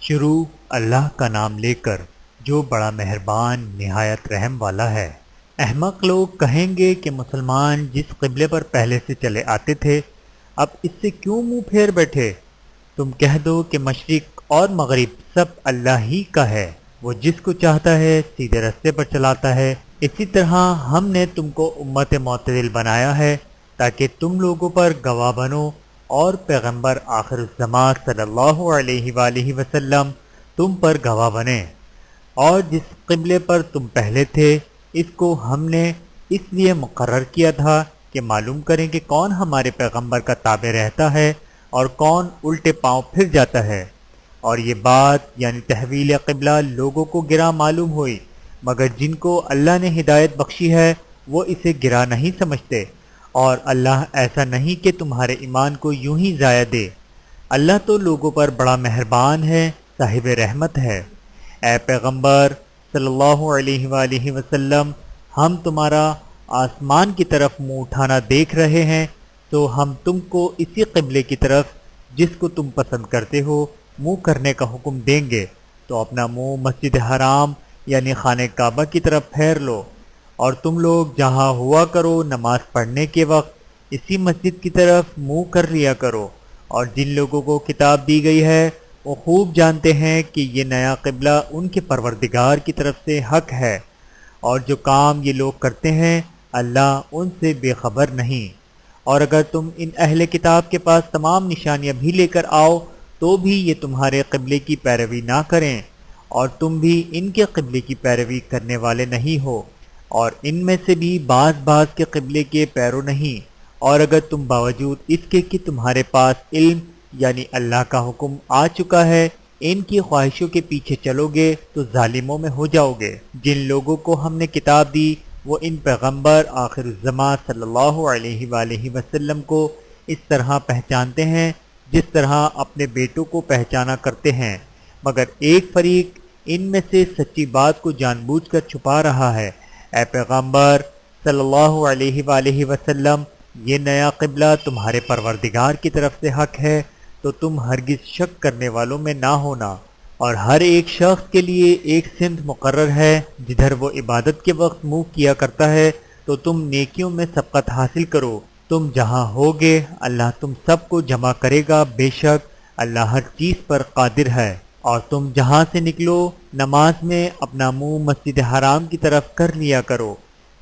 شروع اللہ کا نام لے کر جو بڑا مہربان نہایت رحم والا ہے۔ احمق لوگ کہیں گے کہ مسلمان جس قبلے پر پہلے سے چلے آتے تھے اب اس سے کیوں منہ پھیر بیٹھے؟ تم کہہ دو کہ مشرق اور مغرب سب اللہ ہی کا ہے، وہ جس کو چاہتا ہے سیدھے رستے پر چلاتا ہے۔ اسی طرح ہم نے تم کو امت معتدل بنایا ہے تاکہ تم لوگوں پر گواہ بنو اور پیغمبر آخر الزمان صلی اللہ علیہ وآلہ وسلم تم پر گواہ بنے۔ اور جس قبلے پر تم پہلے تھے اس کو ہم نے اس لیے مقرر کیا تھا کہ معلوم کریں کہ کون ہمارے پیغمبر کا تابع رہتا ہے اور کون الٹے پاؤں پھر جاتا ہے۔ اور یہ بات یعنی تحویل قبلہ لوگوں کو گرا معلوم ہوئی، مگر جن کو اللہ نے ہدایت بخشی ہے وہ اسے گرا نہیں سمجھتے، اور اللہ ایسا نہیں کہ تمہارے ایمان کو یوں ہی ضائع دے۔ اللہ تو لوگوں پر بڑا مہربان ہے، صاحب رحمت ہے۔ اے پیغمبر صلی اللہ علیہ وآلہ وسلم، ہم تمہارا آسمان کی طرف منہ اٹھانا دیکھ رہے ہیں تو ہم تم کو اسی قبلے کی طرف جس کو تم پسند کرتے ہو منہ کرنے کا حکم دیں گے، تو اپنا منہ مسجد حرام یعنی خانہ کعبہ کی طرف پھیر لو، اور تم لوگ جہاں ہوا کرو نماز پڑھنے کے وقت اسی مسجد کی طرف منہ کر لیا کرو۔ اور جن لوگوں کو کتاب دی گئی ہے وہ خوب جانتے ہیں کہ یہ نیا قبلہ ان کے پروردگار کی طرف سے حق ہے، اور جو کام یہ لوگ کرتے ہیں اللہ ان سے بے خبر نہیں۔ اور اگر تم ان اہل کتاب کے پاس تمام نشانیاں بھی لے کر آؤ تو بھی یہ تمہارے قبلے کی پیروی نہ کریں، اور تم بھی ان کے قبلے کی پیروی کرنے والے نہیں ہو، اور ان میں سے بھی بعض کے قبلے کے پیرو نہیں۔ اور اگر تم باوجود اس کے کہ تمہارے پاس علم یعنی اللہ کا حکم آ چکا ہے ان کی خواہشوں کے پیچھے چلو گے تو ظالموں میں ہو جاؤ گے۔ جن لوگوں کو ہم نے کتاب دی وہ ان پیغمبر آخر الزمان صلی اللہ علیہ وآلہ وسلم کو اس طرح پہچانتے ہیں جس طرح اپنے بیٹوں کو پہچانا کرتے ہیں، مگر ایک فریق ان میں سے سچی بات کو جان بوجھ کر چھپا رہا ہے۔ اے پیغمبر صلی اللہ علیہ وآلہ وسلم، یہ نیا قبلہ تمہارے پروردگار کی طرف سے حق ہے تو تم ہرگز شک کرنے والوں میں نہ ہونا، اور ہر ایک شخص کے لیے ایک سمت مقرر ہے جدھر وہ عبادت کے وقت منہ کیا کرتا ہے، تو تم نیکیوں میں سبقت حاصل کرو۔ تم جہاں ہوگے اللہ تم سب کو جمع کرے گا، بے شک اللہ ہر چیز پر قادر ہے۔ اور تم جہاں سے نکلو نماز میں اپنا منہ مسجد حرام کی طرف کر لیا کرو،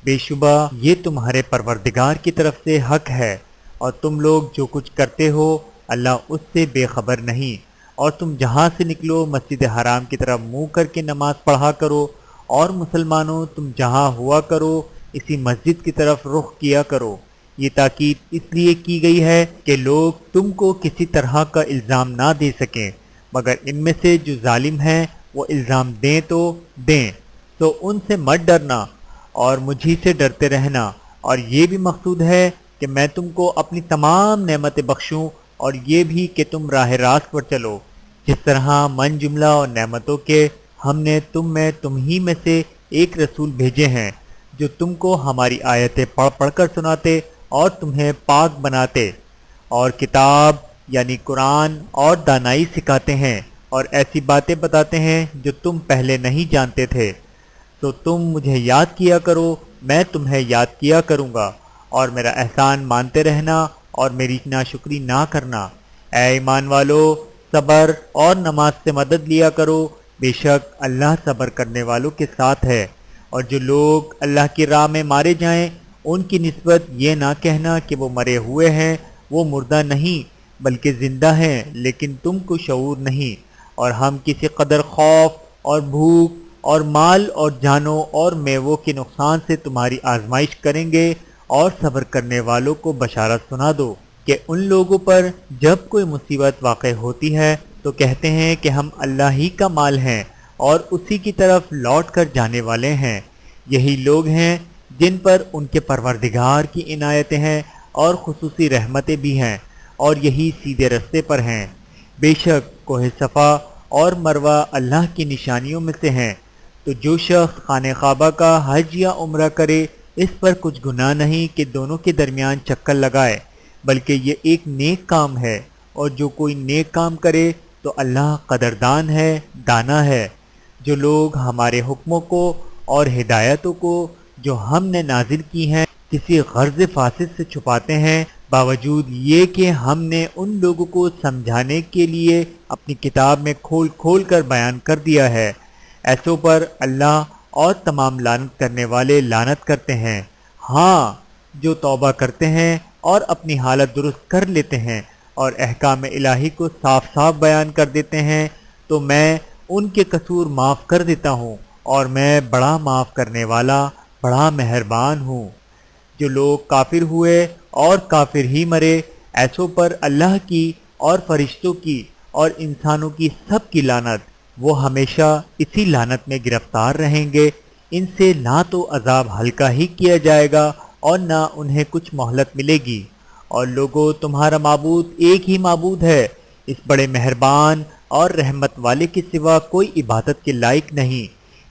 بے شبہ یہ تمہارے پروردگار کی طرف سے حق ہے، اور تم لوگ جو کچھ کرتے ہو اللہ اس سے بے خبر نہیں۔ اور تم جہاں سے نکلو مسجد حرام کی طرف منہ کر کے نماز پڑھا کرو، اور مسلمانوں تم جہاں ہوا کرو اسی مسجد کی طرف رخ کیا کرو۔ یہ تاکید اس لیے کی گئی ہے کہ لوگ تم کو کسی طرح کا الزام نہ دے سکیں، مگر ان میں سے جو ظالم ہیں وہ الزام دیں تو ان سے مت ڈرنا اور مجھی سے ڈرتے رہنا۔ اور یہ بھی مقصود ہے کہ میں تم کو اپنی تمام نعمتیں بخشوں، اور یہ بھی کہ تم راہ راست پر چلو، جس طرح من جملہ اور نعمتوں کے ہم نے تم ہی میں سے ایک رسول بھیجے ہیں جو تم کو ہماری آیتیں پڑھ کر سناتے اور تمہیں پاک بناتے، اور کتاب یعنی قرآن اور دانائی سکھاتے ہیں، اور ایسی باتیں بتاتے ہیں جو تم پہلے نہیں جانتے تھے۔ تو تم مجھے یاد کیا کرو، میں تمہیں یاد کیا کروں گا، اور میرا احسان مانتے رہنا اور میری ناشکری نہ کرنا۔ اے ایمان والو، صبر اور نماز سے مدد لیا کرو، بے شک اللہ صبر کرنے والوں کے ساتھ ہے۔ اور جو لوگ اللہ کی راہ میں مارے جائیں ان کی نسبت یہ نہ کہنا کہ وہ مرے ہوئے ہیں، وہ مردہ نہیں بلکہ زندہ ہیں، لیکن تم کو شعور نہیں۔ اور ہم کسی قدر خوف اور بھوک اور مال اور جانوں اور میووں کے نقصان سے تمہاری آزمائش کریں گے، اور صبر کرنے والوں کو بشارت سنا دو کہ ان لوگوں پر جب کوئی مصیبت واقع ہوتی ہے تو کہتے ہیں کہ ہم اللہ ہی کا مال ہیں اور اسی کی طرف لوٹ کر جانے والے ہیں۔ یہی لوگ ہیں جن پر ان کے پروردگار کی عنایتیں ہیں اور خصوصی رحمتیں بھی ہیں، اور یہی سیدھے رستے پر ہیں۔ بے شک کوہ صفا اور مروہ اللہ کی نشانیوں میں سے ہیں، تو جو شخص خانہ کعبہ کا حج یا عمرہ کرے اس پر کچھ گناہ نہیں کہ دونوں کے درمیان چکر لگائے، بلکہ یہ ایک نیک کام ہے، اور جو کوئی نیک کام کرے تو اللہ قدردان ہے، دانا ہے۔ جو لوگ ہمارے حکموں کو اور ہدایتوں کو جو ہم نے نازل کی ہیں کسی غرض فاسد سے چھپاتے ہیں، باوجود یہ کہ ہم نے ان لوگوں کو سمجھانے کے لیے اپنی کتاب میں کھول کھول کر بیان کر دیا ہے، ایسوں پر اللہ اور تمام لعنت کرنے والے لعنت کرتے ہیں۔ ہاں، جو توبہ کرتے ہیں اور اپنی حالت درست کر لیتے ہیں اور احکام الہی کو صاف صاف بیان کر دیتے ہیں تو میں ان کے قصور معاف کر دیتا ہوں، اور میں بڑا معاف کرنے والا، بڑا مہربان ہوں۔ جو لوگ کافر ہوئے اور کافر ہی مرے، ایسوں پر اللہ کی اور فرشتوں کی اور انسانوں کی سب کی لعنت، وہ ہمیشہ اسی لعنت میں گرفتار رہیں گے۔ ان سے نہ تو عذاب ہلکا ہی کیا جائے گا اور نہ انہیں کچھ مہلت ملے گی۔ اور لوگوں، تمہارا معبود ایک ہی معبود ہے، اس بڑے مہربان اور رحمت والے کے سوا کوئی عبادت کے لائق نہیں۔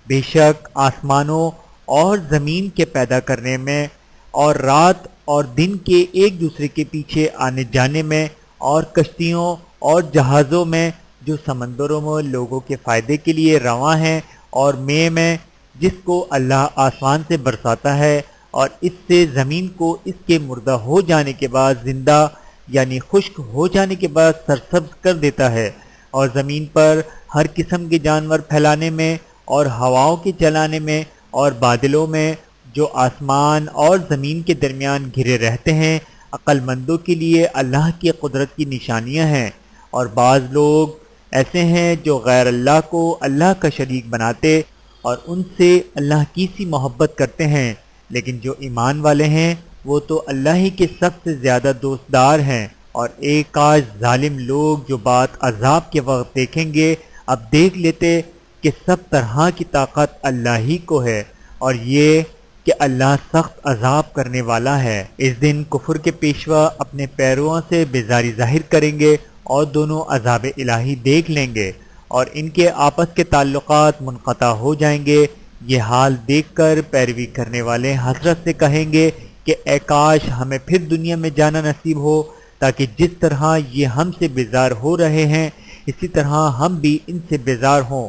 بے شک آسمانوں اور زمین کے پیدا کرنے میں اور رات اور دن کے ایک دوسرے کے پیچھے آنے جانے میں اور کشتیوں اور جہازوں میں جو سمندروں میں لوگوں کے فائدے کے لیے رواں ہیں، اور میں جس کو اللہ آسمان سے برساتا ہے اور اس سے زمین کو اس کے مردہ ہو جانے کے بعد زندہ یعنی خشک ہو جانے کے بعد سرسبز کر دیتا ہے، اور زمین پر ہر قسم کے جانور پھیلانے میں اور ہواؤں کے چلانے میں اور بادلوں میں جو آسمان اور زمین کے درمیان گھرے رہتے ہیں، عقل مندوں کے لیے اللہ کی قدرت کی نشانیاں ہیں۔ اور بعض لوگ ایسے ہیں جو غیر اللہ کو اللہ کا شریک بناتے اور ان سے اللہ کی سی محبت کرتے ہیں، لیکن جو ایمان والے ہیں وہ تو اللہ ہی کے سب سے زیادہ دوستدار ہیں۔ اور ایک کاش ظالم لوگ جو بات عذاب کے وقت دیکھیں گے اب دیکھ لیتے کہ سب طرح کی طاقت اللہ ہی کو ہے، اور یہ کہ اللہ سخت عذاب کرنے والا ہے۔ اس دن کفر کے پیشوا اپنے پیرووں سے بیزاری ظاہر کریں گے اور دونوں عذاب الہی دیکھ لیں گے، اور ان کے آپس کے تعلقات منقطع ہو جائیں گے۔ یہ حال دیکھ کر پیروی کرنے والے حسرت سے کہیں گے کہ اے کاش ہمیں پھر دنیا میں جانا نصیب ہو، تاکہ جس طرح یہ ہم سے بیزار ہو رہے ہیں اسی طرح ہم بھی ان سے بیزار ہوں۔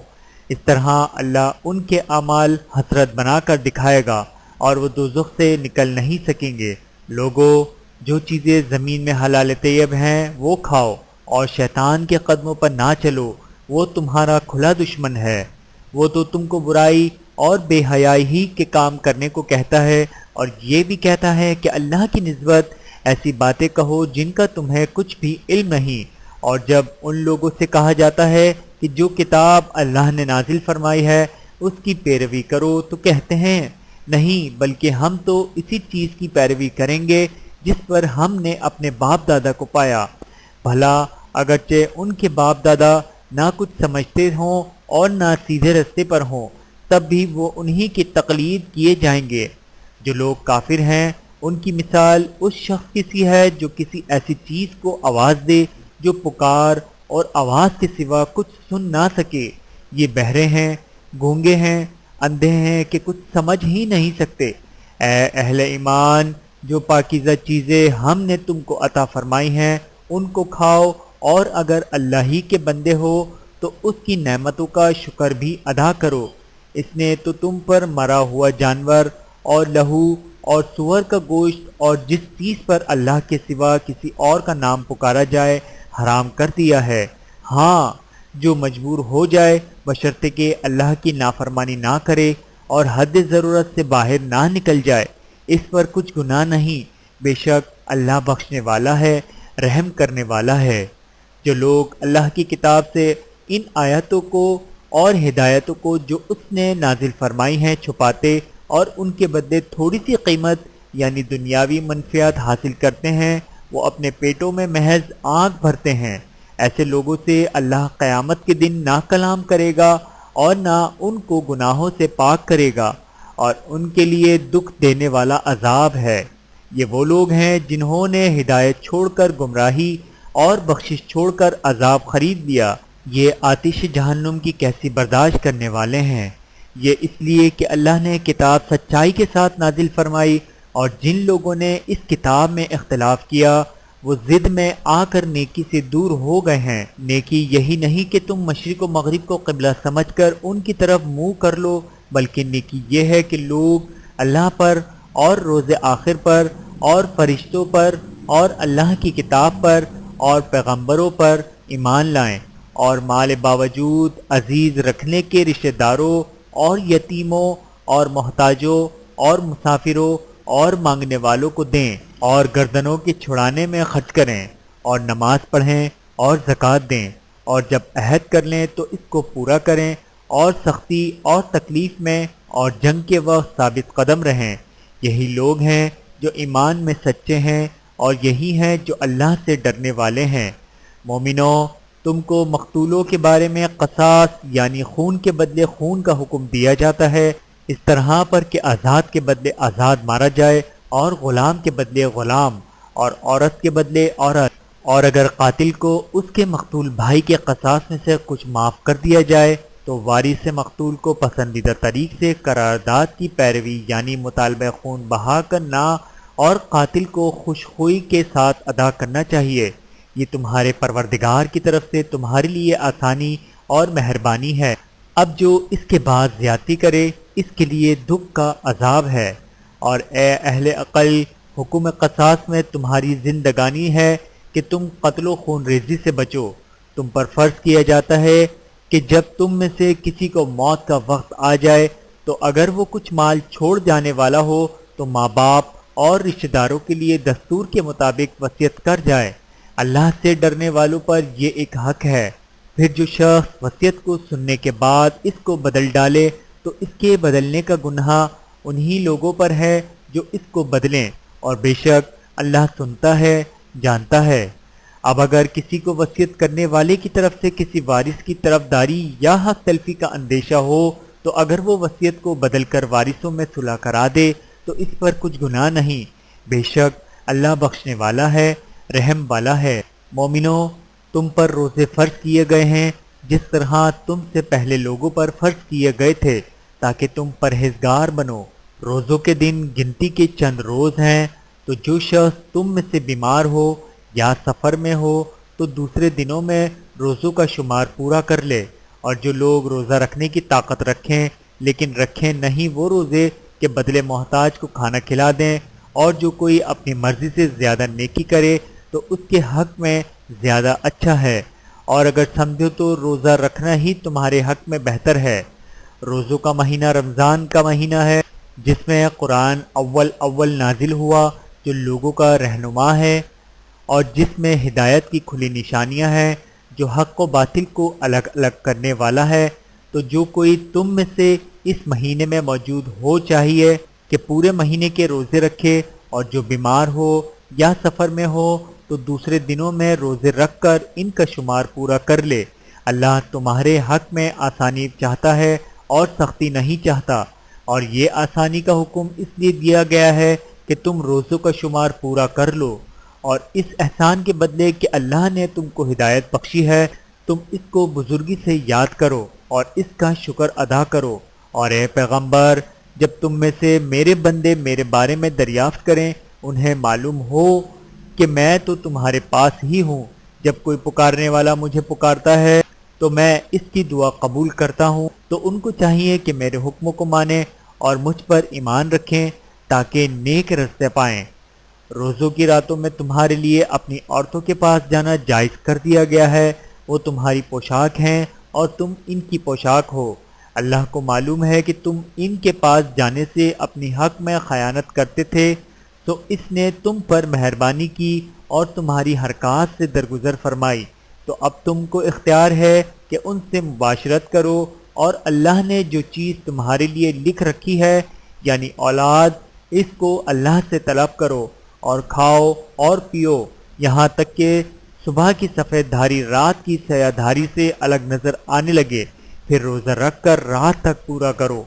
اس طرح اللہ ان کے اعمال حسرت بنا کر دکھائے گا اور وہ دوزخ سے نکل نہیں سکیں گے۔ لوگوں، جو چیزیں زمین میں حلال طیب ہیں وہ کھاؤ، اور شیطان کے قدموں پر نہ چلو، وہ تمہارا کھلا دشمن ہے۔ وہ تو تم کو برائی اور بے حیائی ہی کے کام کرنے کو کہتا ہے، اور یہ بھی کہتا ہے کہ اللہ کی نسبت ایسی باتیں کہو جن کا تمہیں کچھ بھی علم نہیں۔ اور جب ان لوگوں سے کہا جاتا ہے کہ جو کتاب اللہ نے نازل فرمائی ہے اس کی پیروی کرو، تو کہتے ہیں نہیں، بلکہ ہم تو اسی چیز کی پیروی کریں گے جس پر ہم نے اپنے باپ دادا کو پایا۔ بھلا اگرچہ ان کے باپ دادا نہ کچھ سمجھتے ہوں اور نہ سیدھے رستے پر ہوں، تب بھی وہ انہی کی تقلید کیے جائیں گے۔ جو لوگ کافر ہیں ان کی مثال اس شخص کی سی ہے جو کسی ایسی چیز کو آواز دے جو پکار اور آواز کے سوا کچھ سن نہ سکے۔ یہ بہرے ہیں، گونگے ہیں، اندھے ہیں کہ کچھ سمجھ ہی نہیں سکتے۔ اے اہل ایمان، جو پاکیزہ چیزیں ہم نے تم کو عطا فرمائی ہیں ان کو کھاؤ، اور اگر اللہ ہی کے بندے ہو تو اس کی نعمتوں کا شکر بھی ادا کرو۔ اس نے تو تم پر مرا ہوا جانور اور لہو اور سور کا گوشت اور جس چیز پر اللہ کے سوا کسی اور کا نام پکارا جائے حرام کر دیا ہے۔ ہاں، جو مجبور ہو جائے بشرطے کہ اللہ کی نافرمانی نہ کرے اور حد ضرورت سے باہر نہ نکل جائے، اس پر کچھ گناہ نہیں۔ بے شک اللہ بخشنے والا ہے، رحم کرنے والا ہے۔ جو لوگ اللہ کی کتاب سے ان آیاتوں کو اور ہدایتوں کو جو اس نے نازل فرمائی ہیں چھپاتے اور ان کے بدلے تھوڑی سی قیمت یعنی دنیاوی منفعت حاصل کرتے ہیں، وہ اپنے پیٹوں میں محض آگ بھرتے ہیں۔ ایسے لوگوں سے اللہ قیامت کے دن نہ کلام کرے گا اور نہ ان کو گناہوں سے پاک کرے گا، اور ان کے لیے دکھ دینے والا عذاب ہے۔ یہ وہ لوگ ہیں جنہوں نے ہدایت چھوڑ کر گمراہی اور بخشش چھوڑ کر عذاب خرید لیا۔ یہ آتش جہنم کی کیسی برداشت کرنے والے ہیں۔ یہ اس لیے کہ اللہ نے کتاب سچائی کے ساتھ نازل فرمائی، اور جن لوگوں نے اس کتاب میں اختلاف کیا وہ ضد میں آ کر نیکی سے دور ہو گئے ہیں۔ نیکی یہی نہیں کہ تم مشرق و مغرب کو قبلہ سمجھ کر ان کی طرف منہ کر لو، بلکہ نیکی یہ ہے کہ لوگ اللہ پر اور روز آخر پر اور فرشتوں پر اور اللہ کی کتاب پر اور پیغمبروں پر ایمان لائیں، اور مال باوجود عزیز رکھنے کے رشتہ داروں اور یتیموں اور محتاجوں اور مسافروں اور مانگنے والوں کو دیں، اور گردنوں کے چھڑانے میں خرچ کریں، اور نماز پڑھیں اور زکوٰۃ دیں، اور جب عہد کر لیں تو اس کو پورا کریں، اور سختی اور تکلیف میں اور جنگ کے وقت ثابت قدم رہیں۔ یہی لوگ ہیں جو ایمان میں سچے ہیں، اور یہی ہیں جو اللہ سے ڈرنے والے ہیں۔ مومنو، تم کو مقتولوں کے بارے میں قصاص یعنی خون کے بدلے خون کا حکم دیا جاتا ہے، اس طرح پر کہ آزاد کے بدلے آزاد مارا جائے، اور غلام کے بدلے غلام، اور عورت کے بدلے عورت، اور اگر قاتل کو اس کے مقتول بھائی کے قصاص میں سے کچھ معاف کر دیا جائے تو وارث مقتول کو پسندیدہ طریق سے قرارداد کی پیروی یعنی مطالبہ خون بہا کرنا اور قاتل کو خوشخوئی کے ساتھ ادا کرنا چاہیے۔ یہ تمہارے پروردگار کی طرف سے تمہارے لیے آسانی اور مہربانی ہے۔ اب جو اس کے بعد زیادتی کرے اس کے لیے دکھ کا عذاب ہے۔ اور اے اہل عقل، حکم قصاص میں تمہاری زندگانی ہے کہ تم قتل و خون ریزی سے بچو۔ تم پر فرض کیا جاتا ہے کہ جب تم میں سے کسی کو موت کا وقت آ جائے تو اگر وہ کچھ مال چھوڑ جانے والا ہو تو ماں باپ اور رشتہ داروں کے لیے دستور کے مطابق وصیت کر جائے۔ اللہ سے ڈرنے والوں پر یہ ایک حق ہے۔ پھر جو شخص وصیت کو سننے کے بعد اس کو بدل ڈالے تو اس کے بدلنے کا گناہ انہی لوگوں پر ہے جو اس کو بدلیں، اور بے شک اللہ سنتا ہے، جانتا ہے۔ اب اگر کسی کو وصیت کرنے والے کی طرف سے کسی وارث کی طرفداری یا حق تلفی کا اندیشہ ہو تو اگر وہ وصیت کو بدل کر وارثوں میں صلح کرا دے تو اس پر کچھ گناہ نہیں، بے شک اللہ بخشنے والا ہے، رحم والا ہے۔ مومنو، تم پر روزے فرض کیے گئے ہیں جس طرح تم سے پہلے لوگوں پر فرض کیے گئے تھے تاکہ تم پرہیزگار بنو۔ روزوں کے دن گنتی کے چند روز ہیں، تو جو شخص تم میں سے بیمار ہو یا سفر میں ہو تو دوسرے دنوں میں روزوں کا شمار پورا کر لے۔ اور جو لوگ روزہ رکھنے کی طاقت رکھیں لیکن رکھیں نہیں وہ روزے کہ بدلے محتاج کو کھانا کھلا دیں، اور جو کوئی اپنی مرضی سے زیادہ نیکی کرے تو اس کے حق میں زیادہ اچھا ہے، اور اگر سمجھو تو روزہ رکھنا ہی تمہارے حق میں بہتر ہے۔ روزوں کا مہینہ رمضان کا مہینہ ہے جس میں قرآن اول نازل ہوا، جو لوگوں کا رہنما ہے اور جس میں ہدایت کی کھلی نشانیاں ہیں، جو حق و باطل کو الگ الگ کرنے والا ہے۔ تو جو کوئی تم میں سے اس مہینے میں موجود ہو چاہیے کہ پورے مہینے کے روزے رکھے، اور جو بیمار ہو یا سفر میں ہو تو دوسرے دنوں میں روزے رکھ کر ان کا شمار پورا کر لے۔ اللہ تمہارے حق میں آسانی چاہتا ہے اور سختی نہیں چاہتا، اور یہ آسانی کا حکم اس لیے دیا گیا ہے کہ تم روزوں کا شمار پورا کر لو، اور اس احسان کے بدلے کہ اللہ نے تم کو ہدایت بخشی ہے تم اس کو بزرگی سے یاد کرو اور اس کا شکر ادا کرو۔ اور اے پیغمبر، جب تم میں سے میرے بندے میرے بارے میں دریافت کریں انہیں معلوم ہو کہ میں تو تمہارے پاس ہی ہوں، جب کوئی پکارنے والا مجھے پکارتا ہے تو میں اس کی دعا قبول کرتا ہوں، تو ان کو چاہیے کہ میرے حکموں کو مانیں اور مجھ پر ایمان رکھیں تاکہ نیک رستے پائیں۔ روزوں کی راتوں میں تمہارے لیے اپنی عورتوں کے پاس جانا جائز کر دیا گیا ہے، وہ تمہاری پوشاک ہیں اور تم ان کی پوشاک ہو۔ اللہ کو معلوم ہے کہ تم ان کے پاس جانے سے اپنی حق میں خیانت کرتے تھے، تو اس نے تم پر مہربانی کی اور تمہاری حرکات سے درگزر فرمائی، تو اب تم کو اختیار ہے کہ ان سے مباشرت کرو، اور اللہ نے جو چیز تمہارے لیے لکھ رکھی ہے یعنی اولاد، اس کو اللہ سے طلب کرو اور کھاؤ اور پیو یہاں تک کہ صبح کی سفید دھاری رات کی سیاہ دھاری سے الگ نظر آنے لگے، پھر روزہ رکھ کر رات تک پورا کرو۔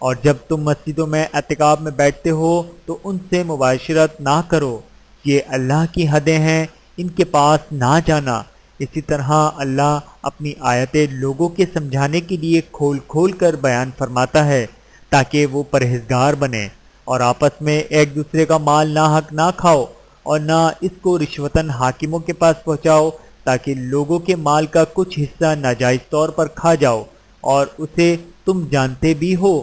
اور جب تم مسجدوں میں اعتکاف میں بیٹھتے ہو تو ان سے مباشرت نہ کرو، یہ اللہ کی حدیں ہیں، ان کے پاس نہ جانا۔ اسی طرح اللہ اپنی آیتیں لوگوں کے سمجھانے کے لیے کھول کھول کر بیان فرماتا ہے تاکہ وہ پرہیزگار بنیں، اور آپس میں ایک دوسرے کا مال ناحق نہ کھاؤ، اور نہ اس کو رشوتاً حاکموں کے پاس پہنچاؤ تاکہ لوگوں کے مال کا کچھ حصہ ناجائز طور پر کھا جاؤ اور اسے تم جانتے بھی ہو۔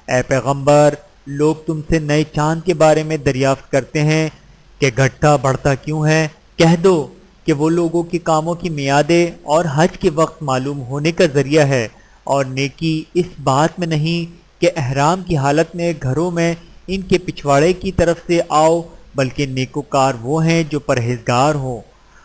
اے پیغمبر، لوگ تم سے نئے چاند کے بارے میں دریافت کرتے ہیں کہ گھٹتا بڑھتا کیوں ہے۔ کہہ دو کہ وہ لوگوں کے کاموں کی میعادیں اور حج کے وقت معلوم ہونے کا ذریعہ ہے، اور نیکی اس بات میں نہیں کہ احرام کی حالت میں گھروں میں ان کے پچھواڑے کی طرف سے آؤ، بلکہ نیکوکار وہ ہیں جو پرہیزگار ہوں،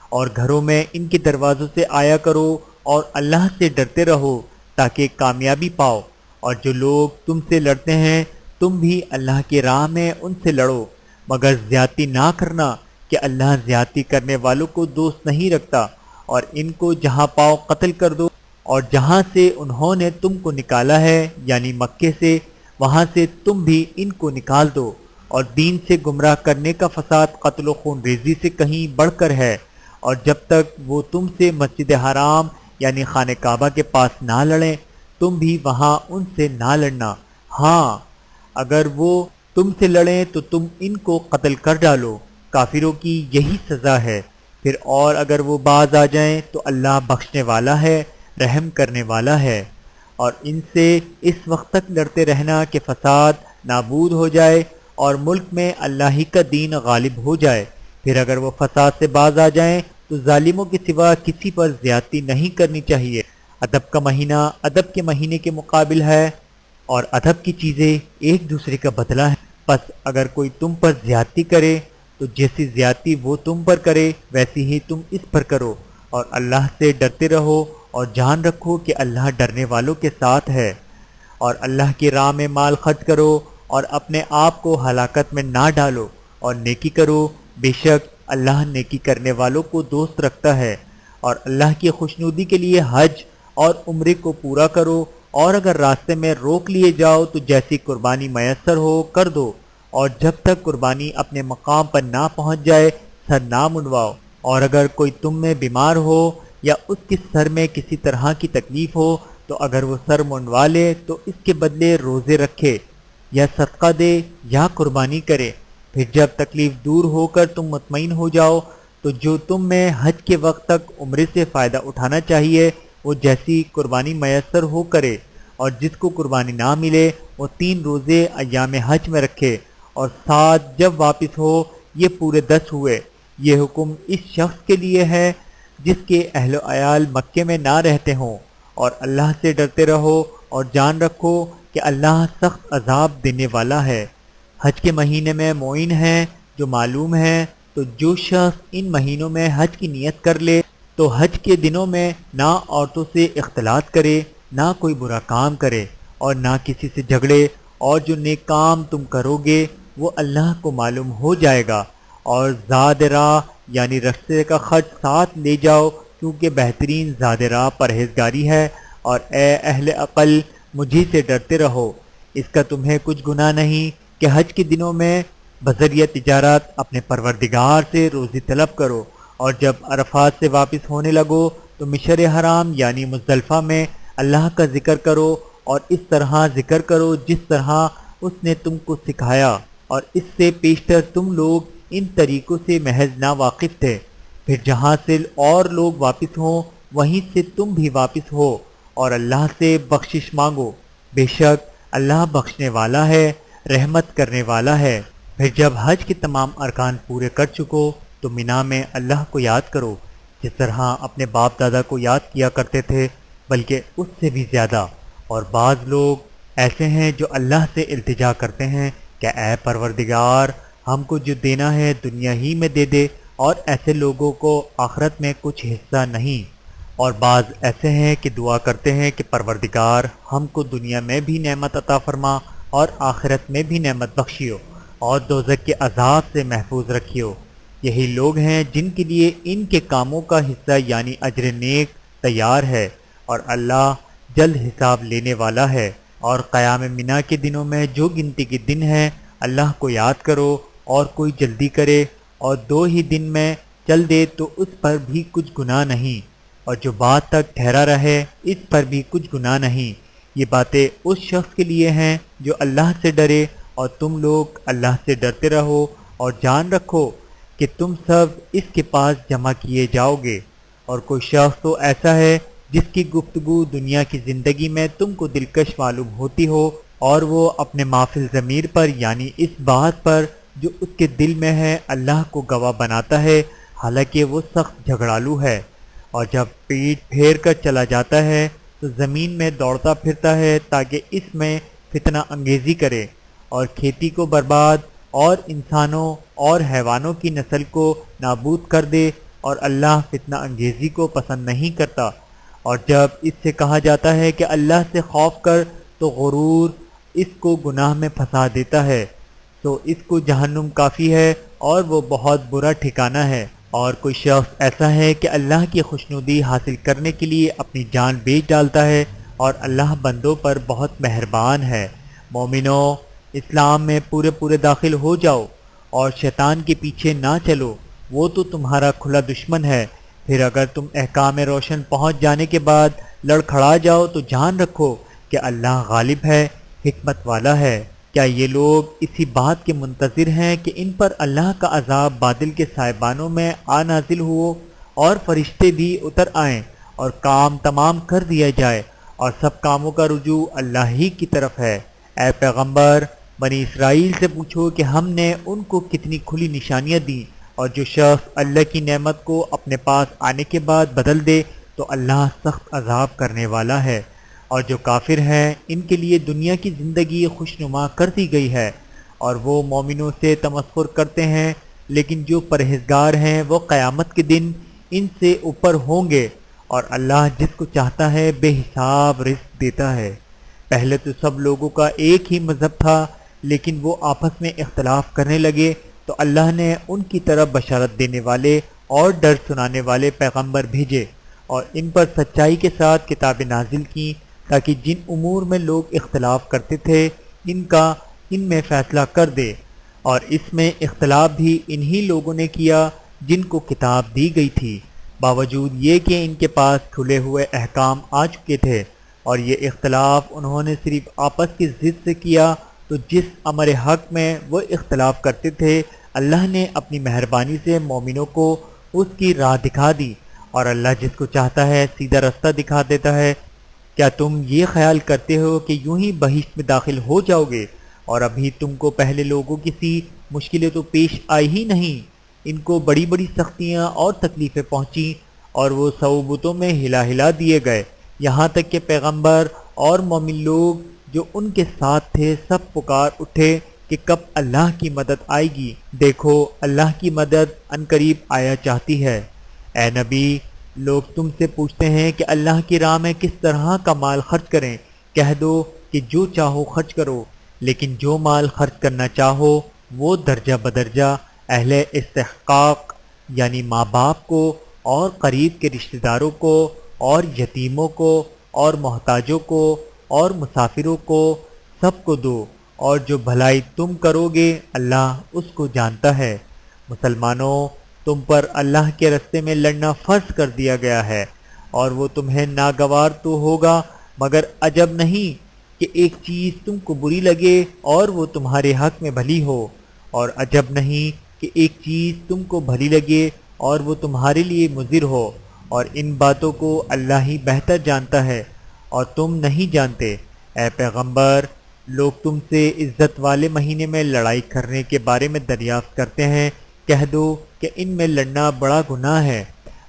اور گھروں میں ان کے دروازوں سے آیا کرو اور اللہ سے ڈرتے رہو تاکہ کامیابی پاؤ۔ اور جو لوگ تم سے لڑتے ہیں تم بھی اللہ کی راہ میں ان سے لڑو، مگر زیادتی نہ کرنا کہ اللہ زیادتی کرنے والوں کو دوست نہیں رکھتا، اور ان کو جہاں پاؤ قتل کر دو، اور جہاں سے انہوں نے تم کو نکالا ہے یعنی مکے سے، وہاں سے تم بھی ان کو نکال دو۔ اور دین سے گمراہ کرنے کا فساد قتل و خون ریزی سے کہیں بڑھ کر ہے، اور جب تک وہ تم سے مسجد حرام یعنی خانہ کعبہ کے پاس نہ لڑیں تم بھی وہاں ان سے نہ لڑنا۔ ہاں، اگر وہ تم سے لڑیں تو تم ان کو قتل کر ڈالو، کافروں کی یہی سزا ہے۔ پھر اور اگر وہ باز آ جائیں تو اللہ بخشنے والا ہے، رحم کرنے والا ہے۔ اور ان سے اس وقت تک لڑتے رہنا کہ فساد نابود ہو جائے اور ملک میں اللہ ہی کا دین غالب ہو جائے۔ پھر اگر وہ فساد سے باز آ جائیں تو ظالموں کے سوا کسی پر زیادتی نہیں کرنی چاہیے۔ ادب کا مہینہ ادب کے مہینے کے مقابل ہے، اور ادب کی چیزیں ایک دوسرے کا بدلہ ہے۔ پس اگر کوئی تم پر زیادتی کرے تو جیسی زیادتی وہ تم پر کرے ویسی ہی تم اس پر کرو، اور اللہ سے ڈرتے رہو اور جان رکھو کہ اللہ ڈرنے والوں کے ساتھ ہے۔ اور اللہ کی راہ میں مال خرچ کرو اور اپنے آپ کو ہلاکت میں نہ ڈالو، اور نیکی کرو، بے شک اللہ نیکی کرنے والوں کو دوست رکھتا ہے۔ اور اللہ کی خوشنودی کے لیے حج اور عمرے کو پورا کرو، اور اگر راستے میں روک لیے جاؤ تو جیسی قربانی میسر ہو کر دو، اور جب تک قربانی اپنے مقام پر نہ پہنچ جائے سر نہ منڈواؤ۔ اور اگر کوئی تم میں بیمار ہو یا اس کے سر میں کسی طرح کی تکلیف ہو تو اگر وہ سر منڈوا لے تو اس کے بدلے روزے رکھے یا صدقہ دے یا قربانی کرے۔ پھر جب تکلیف دور ہو کر تم مطمئن ہو جاؤ تو جو تم میں حج کے وقت تک عمرے سے فائدہ اٹھانا چاہیے وہ جیسی قربانی میسر ہو کرے، اور جس کو قربانی نہ ملے وہ 3 روزے ایام حج میں رکھے، اور 7 جب واپس ہو، یہ پورے 10 ہوئے۔ یہ حکم اس شخص کے لیے ہے جس کے اہل و عیال مکے میں نہ رہتے ہوں۔ اور اللہ سے ڈرتے رہو اور جان رکھو کہ اللہ سخت عذاب دینے والا ہے۔ حج کے مہینے میں معین ہیں جو معلوم ہے، تو جو شخص ان مہینوں میں حج کی نیت کر لے تو حج کے دنوں میں نہ عورتوں سے اختلاط کرے، نہ کوئی برا کام کرے، اور نہ کسی سے جھگڑے، اور جو نیک کام تم کرو گے وہ اللہ کو معلوم ہو جائے گا۔ اور زاد راہ یعنی رستے کا خرچ ساتھ لے جاؤ، کیونکہ بہترین زاد راہ پرہیزگاری ہے۔ اور اے اہل عقل، مجھے سے ڈرتے رہو، اس کا تمہیں کچھ گناہ نہیں کہ حج کے دنوں میں بذریعہ تجارت اپنے پروردگار سے روزی طلب کرو، اور جب عرفات سے واپس ہونے لگو تو مشعر حرام یعنی مزدلفہ میں اللہ کا ذکر کرو، اور اس طرح ذکر کرو جس طرح اس نے تم کو سکھایا، اور اس سے پیشتر تم لوگ ان طریقوں سے محض نا واقف تھے۔ پھر جہاں سے اور لوگ واپس ہوں وہیں سے تم بھی واپس ہو، اور اللہ سے بخشش مانگو، بے شک اللہ بخشنے والا ہے، رحمت کرنے والا ہے۔ پھر جب حج کے تمام ارکان پورے کر چکو تو مینا میں اللہ کو یاد کرو جس طرح اپنے باپ دادا کو یاد کیا کرتے تھے، بلکہ اس سے بھی زیادہ۔ اور بعض لوگ ایسے ہیں جو اللہ سے التجا کرتے ہیں کہ اے پروردگار، ہم کو جو دینا ہے دنیا ہی میں دے دے، اور ایسے لوگوں کو آخرت میں کچھ حصہ نہیں۔ اور بعض ایسے ہیں کہ دعا کرتے ہیں کہ پروردگار ہم کو دنیا میں بھی نعمت عطا فرما اور آخرت میں بھی نعمت بخشیو، اور دوزخ کے عذاب سے محفوظ رکھیو۔ یہی لوگ ہیں جن کے لیے ان کے کاموں کا حصہ یعنی اجر نیک تیار ہے، اور اللہ جلد حساب لینے والا ہے۔ اور قیام منا کے دنوں میں جو گنتی کے دن ہیں اللہ کو یاد کرو، اور کوئی جلدی کرے اور 2 ہی دن میں چل دے تو اس پر بھی کچھ گناہ نہیں، اور جو بعد تک ٹھہرا رہے اس پر بھی کچھ گناہ نہیں۔ یہ باتیں اس شخص کے لیے ہیں جو اللہ سے ڈرے، اور تم لوگ اللہ سے ڈرتے رہو اور جان رکھو کہ تم سب اس کے پاس جمع کیے جاؤ گے، اور کوئی شخص تو ایسا ہے جس کی گفتگو دنیا کی زندگی میں تم کو دلکش معلوم ہوتی ہو، اور وہ اپنے مافل ضمیر پر یعنی اس بات پر جو اس کے دل میں ہے اللہ کو گواہ بناتا ہے، حالانکہ وہ سخت جھگڑالو ہے، اور جب پیٹ پھیر کر چلا جاتا ہے تو زمین میں دوڑتا پھرتا ہے تاکہ اس میں فتنہ انگیزی کرے اور کھیتی کو برباد اور انسانوں اور حیوانوں کی نسل کو نابود کر دے، اور اللہ فتنہ انگیزی کو پسند نہیں کرتا۔ اور جب اس سے کہا جاتا ہے کہ اللہ سے خوف کر تو غرور اس کو گناہ میں پھنسا دیتا ہے، تو اس کو جہنم کافی ہے اور وہ بہت برا ٹھکانہ ہے۔ اور کوئی شخص ایسا ہے کہ اللہ کی خوشنودی حاصل کرنے کے لیے اپنی جان بیچ ڈالتا ہے، اور اللہ بندوں پر بہت مہربان ہے۔ مومنو، اسلام میں پورے داخل ہو جاؤ اور شیطان کے پیچھے نہ چلو، وہ تو تمہارا کھلا دشمن ہے۔ پھر اگر تم احکام روشن پہنچ جانے کے بعد لڑکھڑا جاؤ تو جان رکھو کہ اللہ غالب ہے، حکمت والا ہے۔ کیا یہ لوگ اسی بات کے منتظر ہیں کہ ان پر اللہ کا عذاب بادل کے سائبانوں میں آ نازل ہو اور فرشتے بھی اتر آئیں اور کام تمام کر دیا جائے اور سب کاموں کا رجوع اللہ ہی کی طرف ہے؟ اے پیغمبر، بنی اسرائیل سے پوچھو کہ ہم نے ان کو کتنی کھلی نشانیاں دیں، اور جو شخص اللہ کی نعمت کو اپنے پاس آنے کے بعد بدل دے تو اللہ سخت عذاب کرنے والا ہے۔ اور جو کافر ہیں ان کے لیے دنیا کی زندگی خوشنما کر دی گئی ہے، اور وہ مومنوں سے تمسخر کرتے ہیں، لیکن جو پرہیزگار ہیں وہ قیامت کے دن ان سے اوپر ہوں گے، اور اللہ جس کو چاہتا ہے بے حساب رزق دیتا ہے۔ پہلے تو سب لوگوں کا ایک ہی مذہب تھا، لیکن وہ آپس میں اختلاف کرنے لگے تو اللہ نے ان کی طرف بشارت دینے والے اور ڈر سنانے والے پیغمبر بھیجے، اور ان پر سچائی کے ساتھ کتابیں نازل کیں تاکہ جن امور میں لوگ اختلاف کرتے تھے ان میں فیصلہ کر دے۔ اور اس میں اختلاف بھی انہی لوگوں نے کیا جن کو کتاب دی گئی تھی، باوجود یہ کہ ان کے پاس کھلے ہوئے احکام آ چکے تھے، اور یہ اختلاف انہوں نے صرف آپس کی ضد سے کیا۔ تو جس امر حق میں وہ اختلاف کرتے تھے اللہ نے اپنی مہربانی سے مومنوں کو اس کی راہ دکھا دی، اور اللہ جس کو چاہتا ہے سیدھا رستہ دکھا دیتا ہے۔ کیا تم یہ خیال کرتے ہو کہ یوں ہی بہشت میں داخل ہو جاؤ گے، اور ابھی تم کو پہلے لوگوں کی سی مشکلیں تو پیش آئی ہی نہیں؟ ان کو بڑی بڑی سختیاں اور تکلیفیں پہنچیں، اور وہ صعوبتوں میں ہلا دیے گئے، یہاں تک کہ پیغمبر اور مومن لوگ جو ان کے ساتھ تھے سب پکار اٹھے کہ کب اللہ کی مدد آئے گی۔ دیکھو اللہ کی مدد عنقریب آیا چاہتی ہے۔ اے نبی، لوگ تم سے پوچھتے ہیں کہ اللہ کی راہ میں کس طرح کا مال خرچ کریں، کہہ دو کہ جو چاہو خرچ کرو، لیکن جو مال خرچ کرنا چاہو وہ درجہ بدرجہ اہل استحقاق یعنی ماں باپ کو اور قریب کے رشتہ داروں کو اور یتیموں کو اور محتاجوں کو اور مسافروں کو سب کو دو، اور جو بھلائی تم کرو گے اللہ اس کو جانتا ہے۔ مسلمانوں، تم پر اللہ کے رستے میں لڑنا فرض کر دیا گیا ہے، اور وہ تمہیں ناگوار تو ہوگا، مگر عجب نہیں کہ ایک چیز تم کو بری لگے اور وہ تمہارے حق میں بھلی ہو، اور عجب نہیں کہ ایک چیز تم کو بھلی لگے اور وہ تمہارے لیے مضر ہو، اور ان باتوں کو اللہ ہی بہتر جانتا ہے اور تم نہیں جانتے۔ اے پیغمبر، لوگ تم سے عزت والے مہینے میں لڑائی کرنے کے بارے میں دریافت کرتے ہیں، کہہ دو کہ ان میں لڑنا بڑا گناہ ہے،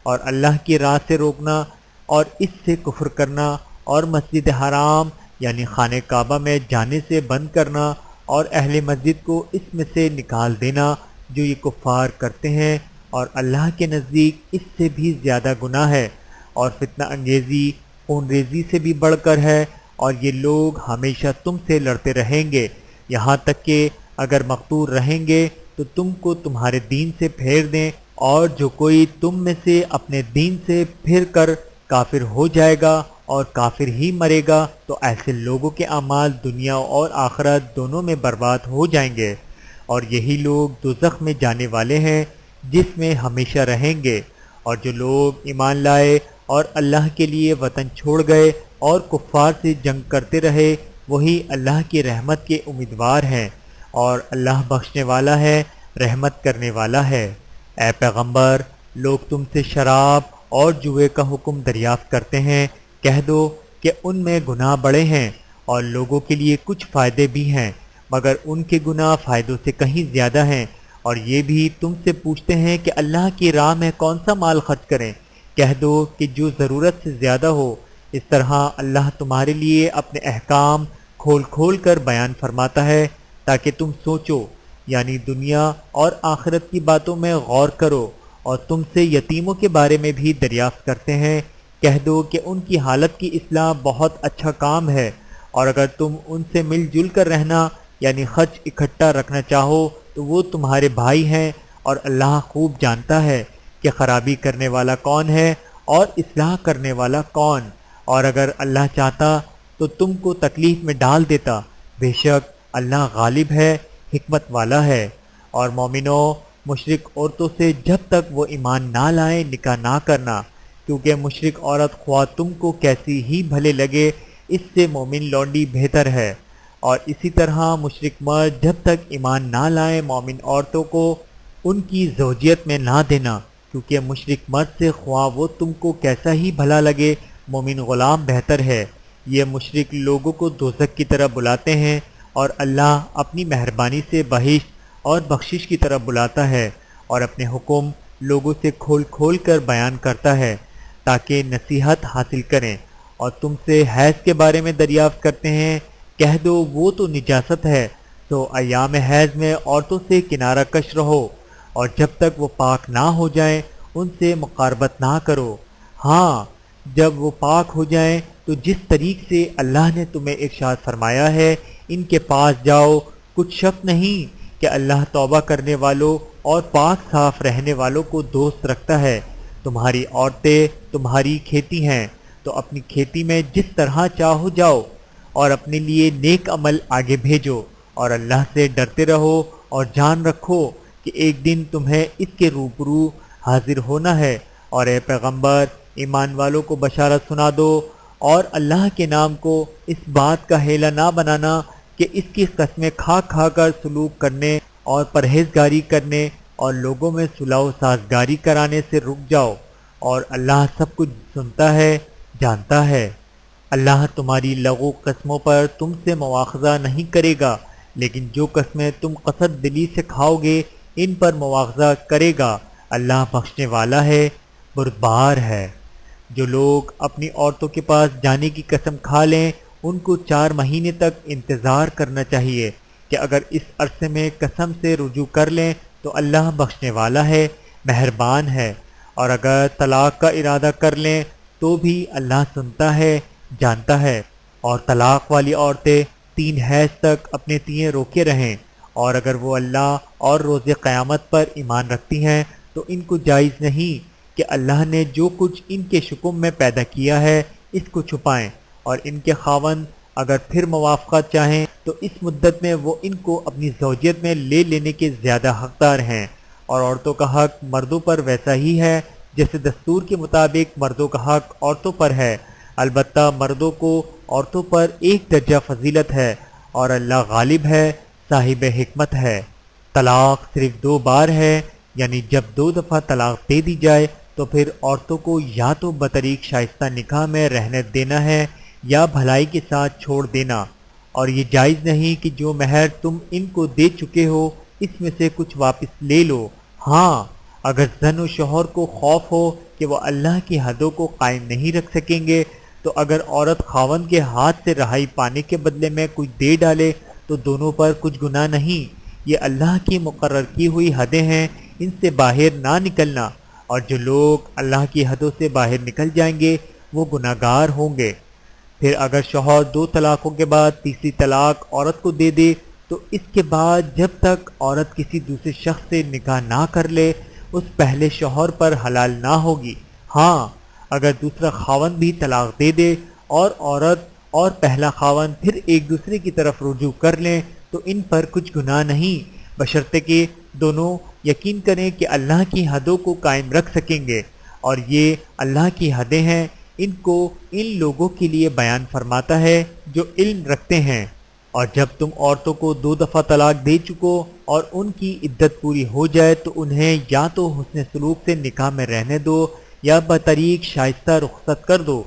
اور اللہ کی راہ سے روکنا اور اس سے کفر کرنا اور مسجد حرام یعنی خانہ کعبہ میں جانے سے بند کرنا اور اہل مسجد کو اس میں سے نکال دینا جو یہ کفار کرتے ہیں، اور اللہ کے نزدیک اس سے بھی زیادہ گناہ ہے، اور فتنہ انگیزی خون ریزی سے بھی بڑھ کر ہے، اور یہ لوگ ہمیشہ تم سے لڑتے رہیں گے، یہاں تک کہ اگر مقتول رہیں گے تو تم کو تمہارے دین سے پھیر دیں، اور جو کوئی تم میں سے اپنے دین سے پھر کر کافر ہو جائے گا اور کافر ہی مرے گا تو ایسے لوگوں کے اعمال دنیا اور آخرت دونوں میں برباد ہو جائیں گے، اور یہی لوگ دوزخ میں جانے والے ہیں جس میں ہمیشہ رہیں گے۔ اور جو لوگ ایمان لائے اور اللہ کے لیے وطن چھوڑ گئے اور کفار سے جنگ کرتے رہے وہی اللہ کی رحمت کے امیدوار ہیں، اور اللہ بخشنے والا ہے، رحمت کرنے والا ہے۔ اے پیغمبر، لوگ تم سے شراب اور جوئے کا حکم دریافت کرتے ہیں، کہہ دو کہ ان میں گناہ بڑے ہیں اور لوگوں کے لیے کچھ فائدے بھی ہیں، مگر ان کے گناہ فائدوں سے کہیں زیادہ ہیں۔ اور یہ بھی تم سے پوچھتے ہیں کہ اللہ کی راہ میں کون سا مال خرچ کریں، کہہ دو کہ جو ضرورت سے زیادہ ہو۔ اس طرح اللہ تمہارے لیے اپنے احکام کھول کھول کر بیان فرماتا ہے تاکہ تم سوچو، یعنی دنیا اور آخرت کی باتوں میں غور کرو۔ اور تم سے یتیموں کے بارے میں بھی دریافت کرتے ہیں، کہہ دو کہ ان کی حالت کی اصلاح بہت اچھا کام ہے، اور اگر تم ان سے مل جل کر رہنا یعنی خرچ اکٹھا رکھنا چاہو تو وہ تمہارے بھائی ہیں، اور اللہ خوب جانتا ہے کہ خرابی کرنے والا کون ہے اور اصلاح کرنے والا کون۔ اور اگر اللہ چاہتا تو تم کو تکلیف میں ڈال دیتا، بے شک اللہ غالب ہے، حکمت والا ہے۔ اور مومنوں، مشرک عورتوں سے جب تک وہ ایمان نہ لائیں نکاح نہ کرنا، کیونکہ مشرک عورت خواہ تم کو کیسی ہی بھلے لگے، اس سے مومن لونڈی بہتر ہے۔ اور اسی طرح مشرک مرد جب تک ایمان نہ لائیں مومن عورتوں کو ان کی زوجیت میں نہ دینا، کیونکہ مشرک مرد سے خواہ وہ تم کو کیسا ہی بھلا لگے، مومن غلام بہتر ہے۔ یہ مشرک لوگوں کو دوزخ کی طرف بلاتے ہیں، اور اللہ اپنی مہربانی سے بہشت اور بخشش کی طرف بلاتا ہے، اور اپنے حکم لوگوں سے کھول کھول کر بیان کرتا ہے تاکہ نصیحت حاصل کریں۔ اور تم سے حیض کے بارے میں دریافت کرتے ہیں، کہہ دو وہ تو نجاست ہے، تو ایام حیض میں عورتوں سے کنارہ کش رہو، اور جب تک وہ پاک نہ ہو جائیں ان سے مقاربت نہ کرو۔ ہاں، جب وہ پاک ہو جائیں تو جس طریق سے اللہ نے تمہیں ارشاد فرمایا ہے ان کے پاس جاؤ، کچھ شک نہیں کہ اللہ توبہ کرنے والوں اور پاک صاف رہنے والوں کو دوست رکھتا ہے۔ تمہاری عورتیں تمہاری کھیتی ہیں، تو اپنی کھیتی میں جس طرح چاہو جاؤ، اور اپنے لیے نیک عمل آگے بھیجو، اور اللہ سے ڈرتے رہو، اور جان رکھو کہ ایک دن تمہیں اس کے روبرو حاضر ہونا ہے۔ اور اے پیغمبر، ایمان والوں کو بشارت سنا دو، اور اللہ کے نام کو اس بات کا ہیلا نہ بنانا کہ اس کی قسمیں کھا کھا کر سلوک کرنے اور پرہیزگاری کرنے اور لوگوں میں صلح و سازگاری کرانے سے رک جاؤ، اور اللہ سب کچھ سنتا ہے، جانتا ہے۔ اللہ تمہاری لغو قسموں پر تم سے مواخذہ نہیں کرے گا، لیکن جو قسمیں تم قصد دلی سے کھاؤ گے ان پر مواخذہ کرے گا۔ اللہ بخشنے والا ہے، بردبار ہے۔ جو لوگ اپنی عورتوں کے پاس جانے کی قسم کھا لیں ان کو 4 مہینے تک انتظار کرنا چاہیے کہ اگر اس عرصے میں قسم سے رجوع کر لیں تو اللہ بخشنے والا ہے، مہربان ہے۔ اور اگر طلاق کا ارادہ کر لیں تو بھی اللہ سنتا ہے، جانتا ہے۔ اور طلاق والی عورتیں 3 حیض تک اپنے تیے روکے رہیں، اور اگر وہ اللہ اور روز قیامت پر ایمان رکھتی ہیں تو ان کو جائز نہیں کہ اللہ نے جو کچھ ان کے شکم میں پیدا کیا ہے اس کو چھپائیں، اور ان کے خاوند اگر پھر موافقت چاہیں تو اس مدت میں وہ ان کو اپنی زوجیت میں لے لینے کے زیادہ حقدار ہیں۔ اور عورتوں کا حق مردوں پر ویسا ہی ہے جیسے دستور کے مطابق مردوں کا حق عورتوں پر ہے، البتہ مردوں کو عورتوں پر 1 درجہ فضیلت ہے، اور اللہ غالب ہے، صاحب حکمت ہے۔ طلاق صرف 2 بار ہے، یعنی جب 2 دفعہ طلاق دے دی جائے تو پھر عورتوں کو یا تو بطریق شائستہ نکاح میں رہنے دینا ہے یا بھلائی کے ساتھ چھوڑ دینا، اور یہ جائز نہیں کہ جو مہر تم ان کو دے چکے ہو اس میں سے کچھ واپس لے لو۔ ہاں، اگر زن و شوہر کو خوف ہو کہ وہ اللہ کی حدوں کو قائم نہیں رکھ سکیں گے تو اگر عورت خاوند کے ہاتھ سے رہائی پانے کے بدلے میں کچھ دے ڈالے تو دونوں پر کچھ گناہ نہیں۔ یہ اللہ کی مقرر کی ہوئی حدیں ہیں، ان سے باہر نہ نکلنا، اور جو لوگ اللہ کی حدوں سے باہر نکل جائیں گے وہ گناہ گار ہوں گے۔ پھر اگر شوہر 2 طلاقوں کے بعد تیسری طلاق عورت کو دے دے تو اس کے بعد جب تک عورت کسی دوسرے شخص سے نکاح نہ کر لے اس پہلے شوہر پر حلال نہ ہوگی۔ ہاں، اگر دوسرا خاوند بھی طلاق دے دے اور عورت اور پہلا خاوند پھر ایک دوسرے کی طرف رجوع کر لیں تو ان پر کچھ گناہ نہیں، بشرطے کہ دونوں یقین کریں کہ اللہ کی حدوں کو قائم رکھ سکیں گے، اور یہ اللہ کی حدیں ہیں، ان کو ان لوگوں کے لیے بیان فرماتا ہے جو علم رکھتے ہیں۔ اور جب تم عورتوں کو 2 دفعہ طلاق دے چکو اور ان کی عدت پوری ہو جائے تو انہیں یا تو حسن سلوک سے نکاح میں رہنے دو یا بطریق شائستہ رخصت کر دو،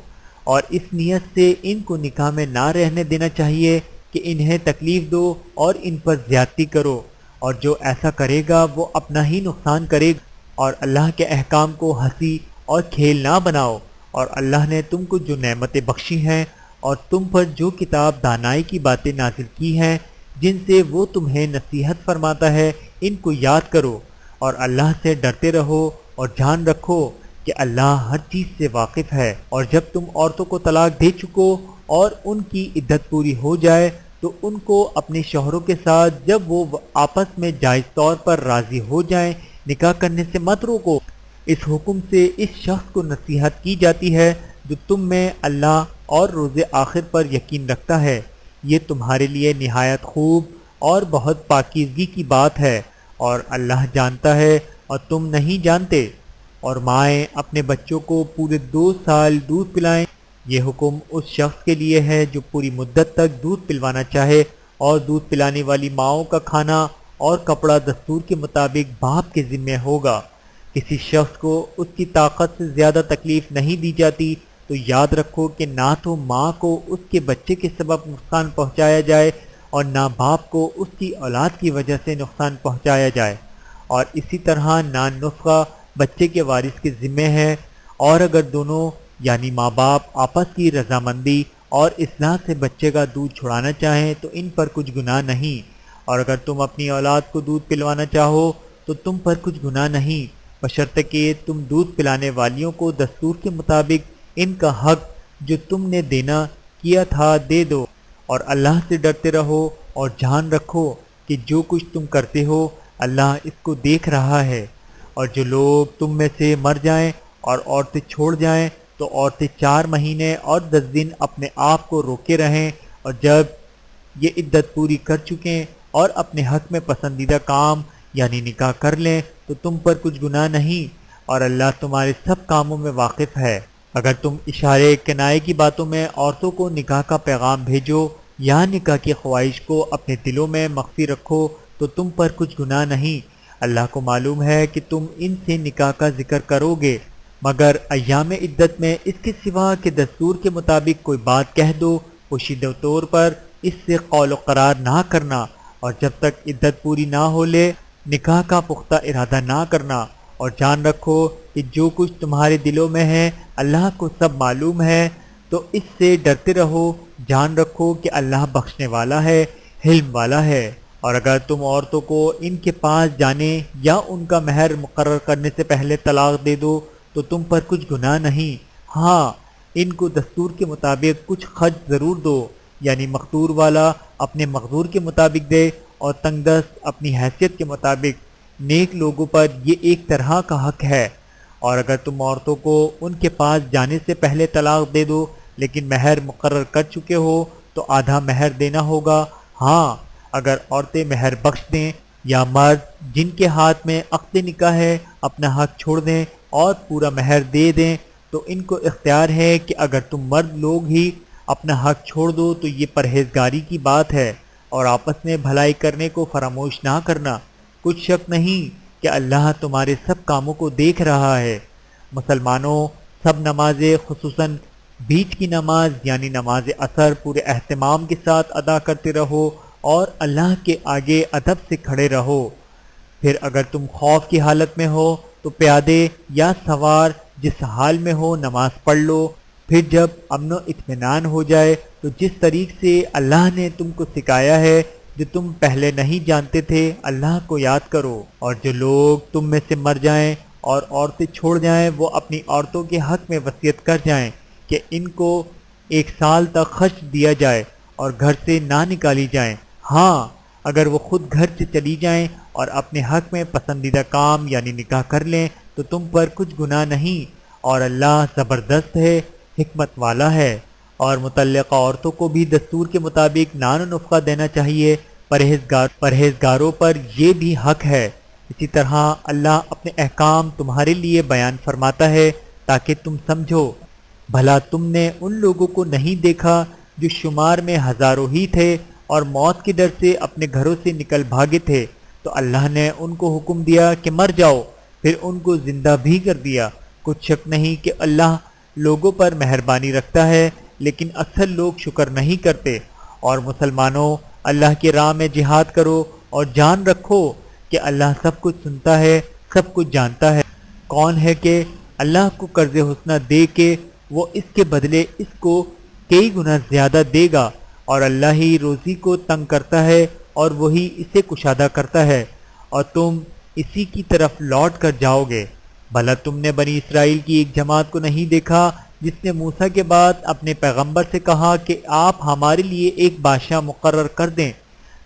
اور اس نیت سے ان کو نکاح میں نہ رہنے دینا چاہیے کہ انہیں تکلیف دو اور ان پر زیادتی کرو، اور جو ایسا کرے گا وہ اپنا ہی نقصان کرے گا، اور اللہ کے احکام کو ہنسی اور کھیل نہ بناؤ، اور اللہ نے تم کو جو نعمتیں بخشی ہیں اور تم پر جو کتاب دانائی کی باتیں نازل کی ہیں جن سے وہ تمہیں نصیحت فرماتا ہے ان کو یاد کرو، اور اللہ سے ڈرتے رہو اور جان رکھو کہ اللہ ہر چیز سے واقف ہے۔ اور جب تم عورتوں کو طلاق دے چکو اور ان کی عدت پوری ہو جائے تو ان کو اپنے شوہروں کے ساتھ جب وہ آپس میں جائز طور پر راضی ہو جائیں نکاح کرنے سے مت روکو۔ اس حکم سے اس شخص کو نصیحت کی جاتی ہے جو تم میں اللہ اور روز آخر پر یقین رکھتا ہے، یہ تمہارے لیے نہایت خوب اور بہت پاکیزگی کی بات ہے، اور اللہ جانتا ہے اور تم نہیں جانتے۔ اور مائیں اپنے بچوں کو پورے 2 سال دودھ پلائیں، یہ حکم اس شخص کے لیے ہے جو پوری مدت تک دودھ پلوانا چاہے، اور دودھ پلانے والی ماؤں کا کھانا اور کپڑا دستور کے مطابق باپ کے ذمہ ہوگا۔ کسی شخص کو اس کی طاقت سے زیادہ تکلیف نہیں دی جاتی تو یاد رکھو کہ نہ تو ماں کو اس کے بچے کے سبب نقصان پہنچایا جائے اور نہ باپ کو اس کی اولاد کی وجہ سے نقصان پہنچایا جائے، اور اسی طرح نان نسخہ بچے کے وارث کے ذمہ ہے، اور اگر دونوں یعنی ماں باپ آپس کی رضامندی اور اصلاح سے بچے کا دودھ چھڑانا چاہیں تو ان پر کچھ گناہ نہیں، اور اگر تم اپنی اولاد کو دودھ پلوانا چاہو تو تم پر کچھ گناہ نہیں، بشرطے کہ تم دودھ پلانے والیوں کو دستور کے مطابق ان کا حق جو تم نے دینا کیا تھا دے دو، اور اللہ سے ڈرتے رہو اور جان رکھو کہ جو کچھ تم کرتے ہو اللہ اس کو دیکھ رہا ہے۔ اور جو لوگ تم میں سے مر جائیں اور عورتیں چھوڑ جائیں تو عورتیں 4 مہینے اور 10 دن اپنے آپ کو روکے رہیں، اور جب یہ عدت پوری کر چکیں اور اپنے حق میں پسندیدہ کام یعنی نکاح کر لیں تو تم پر کچھ گناہ نہیں، اور اللہ تمہارے سب کاموں میں واقف ہے۔ اگر تم اشارے کنائے کی باتوں میں عورتوں کو نکاح کا پیغام بھیجو یا نکاح کی خواہش کو اپنے دلوں میں مخفی رکھو تو تم پر کچھ گناہ نہیں، اللہ کو معلوم ہے کہ تم ان سے نکاح کا ذکر کرو گے، مگر ایام عدت میں اس کے سوا کہ دستور کے مطابق کوئی بات کہہ دو، پوشیدہ طور پر اس سے قول و قرار نہ کرنا، اور جب تک عدت پوری نہ ہو لے نکاح کا پختہ ارادہ نہ کرنا، اور جان رکھو کہ جو کچھ تمہارے دلوں میں ہے اللہ کو سب معلوم ہے، تو اس سے ڈرتے رہو، جان رکھو کہ اللہ بخشنے والا ہے، حلم والا ہے۔ اور اگر تم عورتوں کو ان کے پاس جانے یا ان کا مہر مقرر کرنے سے پہلے طلاق دے دو تو تم پر کچھ گناہ نہیں، ہاں ان کو دستور کے مطابق کچھ خرچ ضرور دو، یعنی مقدور والا اپنے مقدور کے مطابق دے اور تنگ دست اپنی حیثیت کے مطابق، نیک لوگوں پر یہ ایک طرح کا حق ہے۔ اور اگر تم عورتوں کو ان کے پاس جانے سے پہلے طلاق دے دو لیکن مہر مقرر کر چکے ہو تو آدھا مہر دینا ہوگا، ہاں اگر عورتیں مہر بخش دیں یا مرد جن کے ہاتھ میں عقد نکاح ہے اپنا حق چھوڑ دیں اور پورا مہر دے دیں تو ان کو اختیار ہے کہ اگر تم مرد لوگ ہی اپنا حق چھوڑ دو تو یہ پرہیزگاری کی بات ہے، اور آپس میں بھلائی کرنے کو فراموش نہ کرنا، کچھ شک نہیں کہ اللہ تمہارے سب کاموں کو دیکھ رہا ہے۔ مسلمانوں، سب نمازیں خصوصاً بیچ کی نماز یعنی نماز عصر پورے اہتمام کے ساتھ ادا کرتے رہو اور اللہ کے آگے ادب سے کھڑے رہو۔ پھر اگر تم خوف کی حالت میں ہو تو پیادے یا سوار جس حال میں ہو نماز پڑھ لو، پھر جب امن و اطمینان ہو جائے تو جس طریق سے اللہ نے تم کو سکھایا ہے جو تم پہلے نہیں جانتے تھے اللہ کو یاد کرو۔ اور جو لوگ تم میں سے مر جائیں اور عورتیں چھوڑ جائیں وہ اپنی عورتوں کے حق میں وصیت کر جائیں کہ ان کو 1 سال تک خرچ دیا جائے اور گھر سے نہ نکالی جائیں، ہاں اگر وہ خود گھر سے چلی جائیں اور اپنے حق میں پسندیدہ کام یعنی نکاح کر لیں تو تم پر کچھ گناہ نہیں، اور اللہ زبردست ہے، حکمت والا ہے۔ اور متعلقہ عورتوں کو بھی دستور کے مطابق نان و نفقہ دینا چاہیے، پرہیزگاروں پر یہ بھی حق ہے۔ اسی طرح اللہ اپنے احکام تمہارے لیے بیان فرماتا ہے تاکہ تم سمجھو۔ بھلا تم نے ان لوگوں کو نہیں دیکھا جو شمار میں ہزاروں ہی تھے اور موت کے ڈر سے اپنے گھروں سے نکل بھاگے تھے تو اللہ نے ان کو حکم دیا کہ مر جاؤ، پھر ان کو زندہ بھی کر دیا۔ کچھ شک نہیں کہ اللہ لوگوں پر مہربانی رکھتا ہے، لیکن اکثر لوگ شکر نہیں کرتے۔ اور مسلمانوں، اللہ کی راہ میں جہاد کرو اور جان رکھو کہ اللہ سب کچھ سنتا ہے، سب کچھ جانتا ہے۔ کون ہے کہ اللہ کو قرض حسنہ دے کے وہ اس کے بدلے اس کو کئی گنا زیادہ دے گا، اور اللہ ہی روزی کو تنگ کرتا ہے اور وہی اسے کشادہ کرتا ہے، اور تم اسی کی طرف لوٹ کر جاؤ گے۔ بھلا تم نے بنی اسرائیل کی ایک جماعت کو نہیں دیکھا جس نے موسیٰ کے بعد اپنے پیغمبر سے کہا کہ آپ ہمارے لیے ایک بادشاہ مقرر کر دیں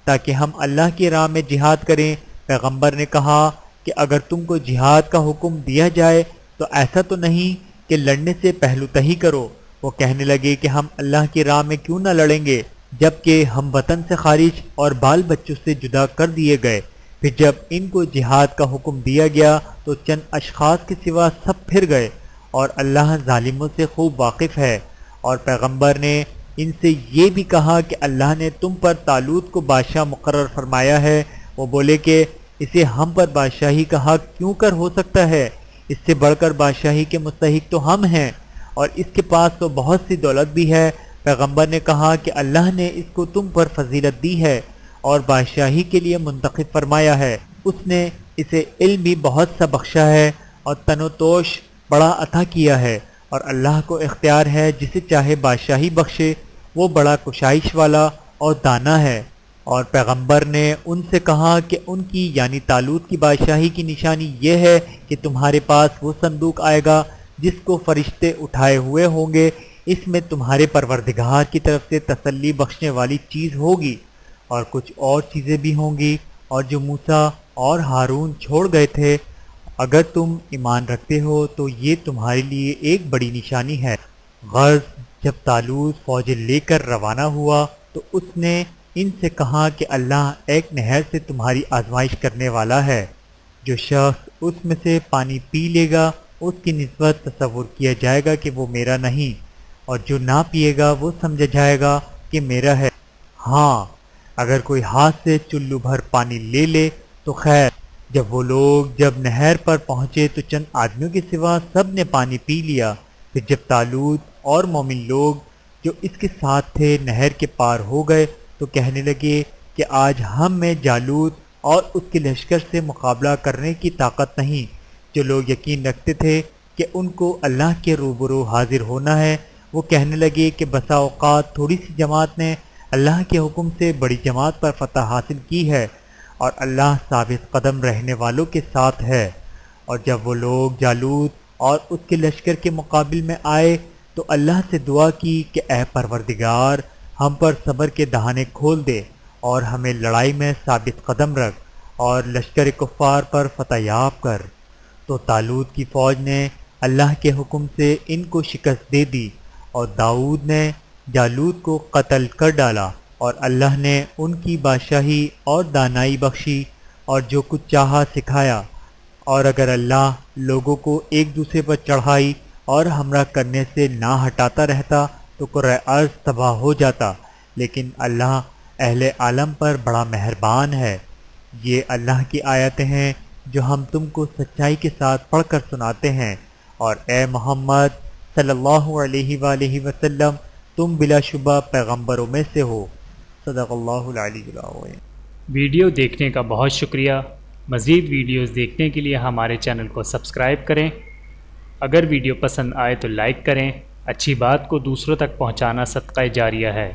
تاکہ ہم اللہ کی راہ میں جہاد کریں۔ پیغمبر نے کہا کہ اگر تم کو جہاد کا حکم دیا جائے تو ایسا تو نہیں کہ لڑنے سے پہلو تہی کرو۔ وہ کہنے لگے کہ ہم اللہ کی راہ میں کیوں نہ لڑیں گے جبکہ ہم وطن سے خارج اور بال بچوں سے جدا کر دیے گئے۔ پھر جب ان کو جہاد کا حکم دیا گیا تو چند اشخاص کے سوا سب پھر گئے، اور اللہ ظالموں سے خوب واقف ہے۔ اور پیغمبر نے ان سے یہ بھی کہا کہ اللہ نے تم پر طالوت کو بادشاہ مقرر فرمایا ہے۔ وہ بولے کہ اسے ہم پر بادشاہی کا حق کیوں کر ہو سکتا ہے؟ اس سے بڑھ کر بادشاہی کے مستحق تو ہم ہیں، اور اس کے پاس تو بہت سی دولت بھی ہے۔ پیغمبر نے کہا کہ اللہ نے اس کو تم پر فضیلت دی ہے اور بادشاہی کے لیے منتخب فرمایا ہے۔ اس نے اسے علم بھی بہت سا بخشا ہے اور تن و توش بڑا عطا کیا ہے، اور اللہ کو اختیار ہے جسے چاہے بادشاہی بخشے، وہ بڑا کشائش والا اور دانا ہے۔ اور پیغمبر نے ان سے کہا کہ ان کی یعنی طالوت کی بادشاہی کی نشانی یہ ہے کہ تمہارے پاس وہ صندوق آئے گا جس کو فرشتے اٹھائے ہوئے ہوں گے، اس میں تمہارے پروردگار کی طرف سے تسلی بخشنے والی چیز ہوگی، اور کچھ اور چیزیں بھی ہوں گی، اور جو موسیٰ اور ہارون چھوڑ گئے تھے۔ اگر تم ایمان رکھتے ہو تو یہ تمہارے لیے ایک بڑی نشانی ہے۔ غرض جب طالوت فوج لے کر روانہ ہوا تو اس نے ان سے کہا کہ اللہ ایک نہر سے تمہاری آزمائش کرنے والا ہے، جو شخص اس میں سے پانی پی لے گا اس کی نسبت تصور کیا جائے گا کہ وہ میرا نہیں، اور جو نہ پیے گا وہ سمجھا جائے گا کہ میرا ہے۔ ہاں، اگر کوئی ہاتھ سے چلو بھر پانی لے لے تو خیر۔ جب نہر پر پہنچے تو چند آدمیوں کے سوا سب نے پانی پی لیا۔ پھر جب طالوت اور مومن لوگ جو اس کے ساتھ تھے نہر کے پار ہو گئے تو کہنے لگے کہ آج ہم میں جالوت اور اس کے لشکر سے مقابلہ کرنے کی طاقت نہیں۔ جو لوگ یقین رکھتے تھے کہ ان کو اللہ کے روبرو حاضر ہونا ہے، وہ کہنے لگے کہ بسا اوقات تھوڑی سی جماعت نے اللہ کے حکم سے بڑی جماعت پر فتح حاصل کی ہے، اور اللہ ثابت قدم رہنے والوں کے ساتھ ہے۔ اور جب وہ لوگ جالوت اور اس کے لشکر کے مقابل میں آئے تو اللہ سے دعا کی کہ اے پروردگار، ہم پر صبر کے دہانے کھول دے اور ہمیں لڑائی میں ثابت قدم رکھ اور لشکر کفار پر فتح یاب کر۔ تو طالوت کی فوج نے اللہ کے حکم سے ان کو شکست دے دی، اور داؤد نے جالوت کو قتل کر ڈالا، اور اللہ نے ان کی بادشاہی اور دانائی بخشی اور جو کچھ چاہا سکھایا۔ اور اگر اللہ لوگوں کو ایک دوسرے پر چڑھائی اور ہمراہ کرنے سے نہ ہٹاتا رہتا تو کرۂ ارض تباہ ہو جاتا، لیکن اللہ اہل عالم پر بڑا مہربان ہے۔ یہ اللہ کی آیتیں ہیں جو ہم تم کو سچائی کے ساتھ پڑھ کر سناتے ہیں، اور اے محمد صلی اللہ علیہ وآلہ وسلم، تم بلا شبہ پیغمبروں میں سے ہو۔ صدق اللہ العلی العظیم۔ ویڈیو دیکھنے کا بہت شکریہ۔ مزید ویڈیوز دیکھنے کے لیے ہمارے چینل کو سبسکرائب کریں۔ اگر ویڈیو پسند آئے تو لائک کریں۔ اچھی بات کو دوسروں تک پہنچانا صدقہ جاریہ ہے۔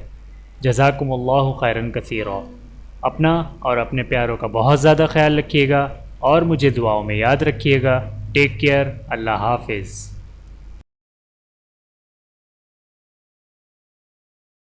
جزاکم اللہ خیرا کثیرا۔ اپنا اور اپنے پیاروں کا بہت زیادہ خیال رکھیے گا، اور مجھے دعاؤں میں یاد رکھیے گا۔ Take care. اللہ حافظ۔